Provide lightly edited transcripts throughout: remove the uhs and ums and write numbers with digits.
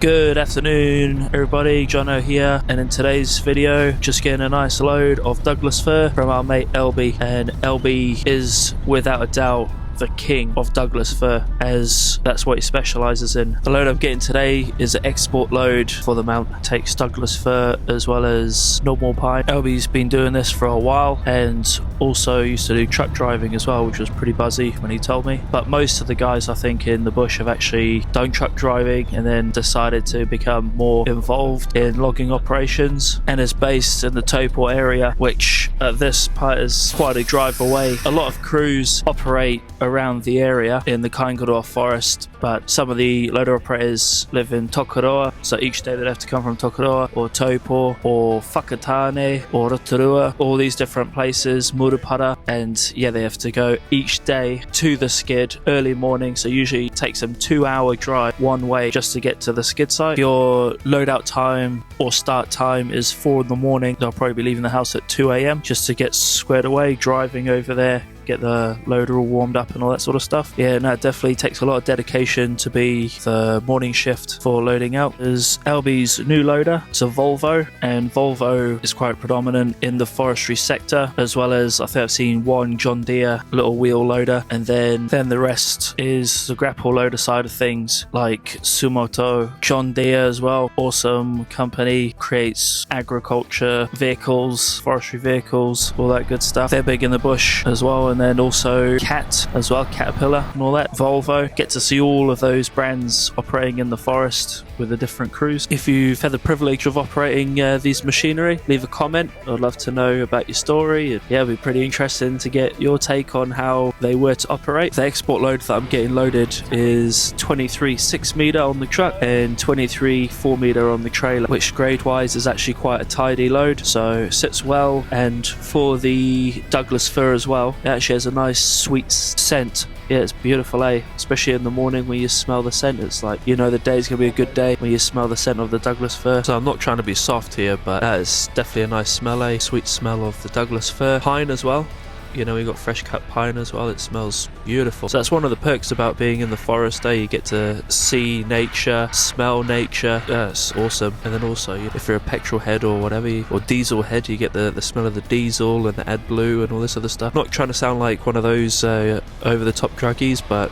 Good afternoon everybody, Jono here, and in today's video just getting a nice load of Douglas Fir from our mate Alby. And Alby is without a doubt the king of Douglas Fir, as that's what he specializes in. The load I'm getting today is an export load for the mount. It takes Douglas Fir as well as normal pine. Alby's been doing this for a while and also used to do truck driving as well, which was pretty buzzy when he told me. But most of the guys I think in the bush have actually done truck driving and then decided to become more involved in logging operations, and is based in the Taupo area, which at this part is quite a drive away. A lot of crews operate around the area in the Kaingaroa forest, but some of the loader operators live in Rotorua, so each day they'd have to come from Rotorua or Taupo or Whakatane or Rotorua, all these different places, Murupara, and yeah, they have to go each day to the skid early morning, so usually it takes them 2-hour drive one way just to get to the skid site. Your loadout time or start time is 4 in the morning. They'll probably be leaving the house at 2 a.m. just to get squared away, driving over there, get the loader all warmed up and all that sort of stuff. Yeah, no, it definitely takes a lot of dedication to be the morning shift for loading out. There's Alby's new loader. It's a Volvo, and Volvo is quite predominant in the forestry sector, as well as I think I've seen one John Deere little wheel loader, and then the rest is the grapple loader side of things, like Sumoto, John Deere as well. Awesome company, creates agriculture vehicles, forestry vehicles, all that good stuff. They're big in the bush as well. And then also Cat as well, Caterpillar and all that. Volvo, get to see all of those brands operating in the forest with the different crews. If you've had the privilege of operating these machinery, leave a comment. I'd love to know about your story. Yeah, it'd be pretty interesting to get your take on how they were to operate. The export load that I'm getting loaded is 23 6-meter on the truck and 23 4-meter on the trailer, which grade wise is actually quite a tidy load, so it sits well. And for the Douglas Fir as well, it actually has a nice sweet scent. Yeah, it's beautiful, especially in the morning when you smell the scent. It's like, you know, the day's gonna be a good day when you smell the scent of the Douglas Fir. So I'm not trying to be soft here, but that is definitely a nice smell, sweet smell of the Douglas Fir. Pine as well. You know, we got fresh cut pine as well. It smells beautiful. So that's one of the perks about being in the forest. You get to see nature, smell nature. Yeah, it's awesome. And then also, if you're a petrol head or whatever, or diesel head, you get the smell of the diesel and the AdBlue and all this other stuff. Not trying to sound like one of those over the top druggies, but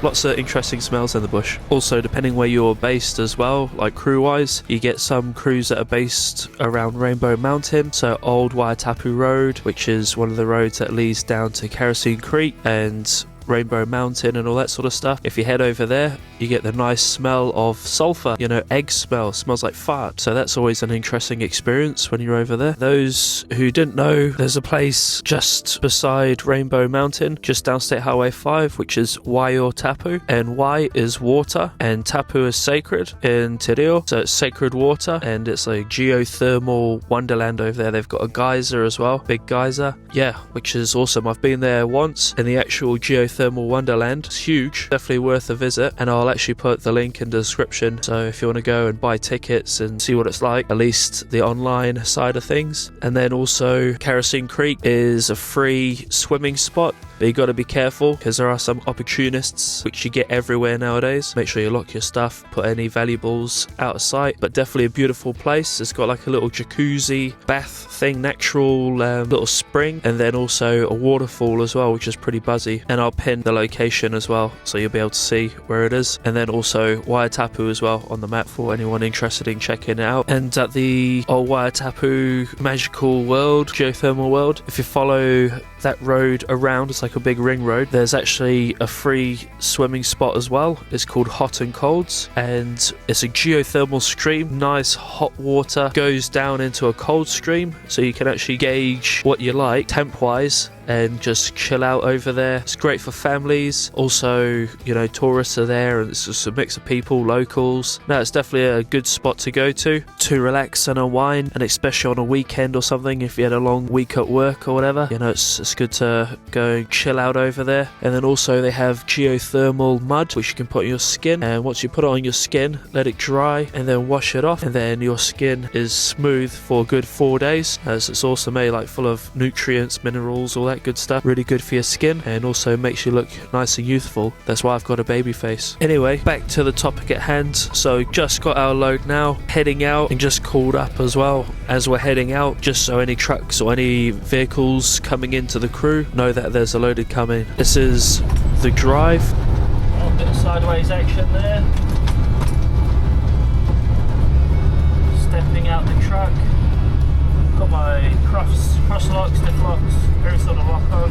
lots of interesting smells in the bush. Also, depending where you're based as well, like crew wise, you get some crews that are based around Rainbow Mountain, so Old Waiotapu Road, which is one of the roads that leads down to Kerosene Creek and Rainbow Mountain and all that sort of stuff. If you head over there, you get the nice smell of sulfur, you know, egg smell, smells like fart, so that's always an interesting experience when you're over there. Those who didn't know, there's a place just beside Rainbow Mountain, just down State Highway 5, which is Waiotapu, and Wai is water and Tapu is sacred in Te Reo, so it's sacred water, and it's a geothermal wonderland over there. They've got a geyser as well, big geyser, yeah, which is awesome. I've been there once, and the actual geothermal wonderland, it's huge, definitely worth a visit, and I'll actually put the link in the description, so if you want to go and buy tickets and see what it's like, at least the online side of things. And then also Kerosene Creek is a free swimming spot, but you got to be careful because there are some opportunists which you get everywhere nowadays. Make sure you lock your stuff, put any valuables out of sight, but definitely a beautiful place. It's got like a little jacuzzi bath thing, natural little spring, and then also a waterfall as well, which is pretty buzzy. And I'll pin the location as well, so you'll be able to see where it is. And then also Waiotapu as well on the map for anyone interested in checking it out. And at the Old Waiotapu Magical World, Geothermal World, if you follow that road around, it's like a big ring road, there's actually a free swimming spot as well. It's called Hot and Colds, and it's a geothermal stream. Nice hot water goes down into a cold stream, so you can actually gauge what you like temp wise and just chill out over there. It's great for families. Also, you know, tourists are there, and it's just a mix of people, locals. No, it's definitely a good spot to go to relax and unwind, and especially on a weekend or something, if you had a long week at work or whatever, you know, it's good to go chill out over there. And then also they have geothermal mud, which you can put on your skin, and once you put it on your skin, let it dry and then wash it off, and then your skin is smooth for a good 4 days. As it's awesome, like full of nutrients, minerals, all that that good stuff. Really good for your skin and also makes you look nice and youthful. That's why I've got a baby face. Anyway, back to the topic at hand. So just got our load now, heading out, and just called up as well as we're heading out, just so any trucks or any vehicles coming into the crew know that there's a loaded coming. This is the drive. A bit of sideways action there. Stepping out the truck. Got my cross locks, diff locks, every sort of lock on.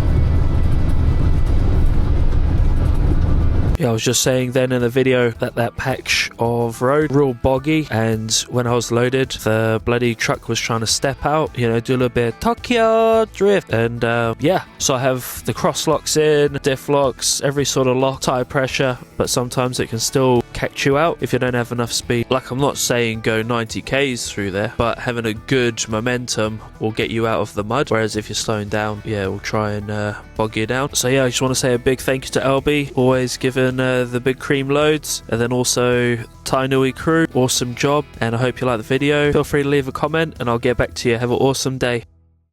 Yeah, I was just saying then in the video that patch of road, real boggy, and when I was loaded, the bloody truck was trying to step out, you know, do a little bit of Tokyo drift, and yeah, so I have the cross locks in, diff locks, every sort of lock, tire pressure, but sometimes it can still catch you out if you don't have enough speed. Like, I'm not saying go 90 k's through there, but having a good momentum will get you out of the mud, whereas if you're slowing down, yeah, we'll try and bog you down. So yeah, I just want to say a big thank you to Alby, always giving the big cream loads, and then also Tainui crew, awesome job, and I hope you like the video. Feel free to leave a comment and I'll get back to you. Have an awesome day.